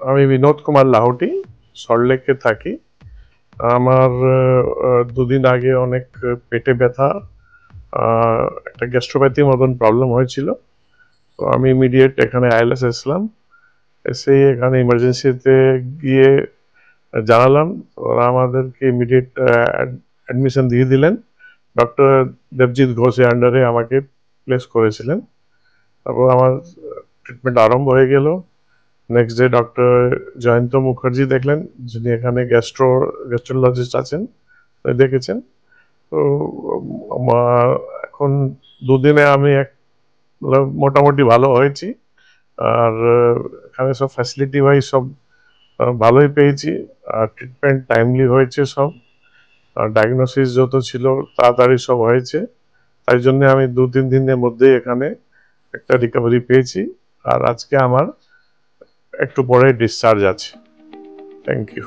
আমি বিনোদ কুমার লাহোটি, সল্টলেকে থাকি। আমার 2 দিন আগে অনেক পেটে ব্যথা, একটা গ্যাস্ট্রোপ্যাথি মতন প্রবলেম হয়েছিল। তো আমি ইমিডিয়েট এখানে আইএলএস এসলাম। এসে এখানে ইমার্জেন্সিতে গিয়ে জানালাম, ওরা আমাদেরকে ইমিডিয়েট অ্যাডমিশন দিয়ে দিলেন। ডক্টর দেবজিৎ ঘোষের আন্ডারে আমাকে প্লেস করেছিলেন। তারপর আমার ট্রিটমেন্ট আরম্ভ হয়ে গেল। Next day doctor Jayanta Mukherjee দেখলেন, যিনি এখানে গ্যাস্ট্রোলজিস্ট আছেন, দেখেছেন। তো এখন 2 দিনে আমি মোটামুটি ভালো হয়েছি। আর এখানে সব ফ্যাসিলিটি ওয়াইজ সব ভালোই পেয়েছি। আর ট্রিটমেন্ট টাইমলি হয়েছে সব। ডায়াগনোসিস যত ছিল তাড়াতাড়ি সব হয়েছে। তাই জন্য আমি 2-3 দিনের মধ্যেই এখানে একটা রিকভারি পেয়েছি। আর আজকে আমার একটু পরে ডিসচার্জ আছে। Thank you.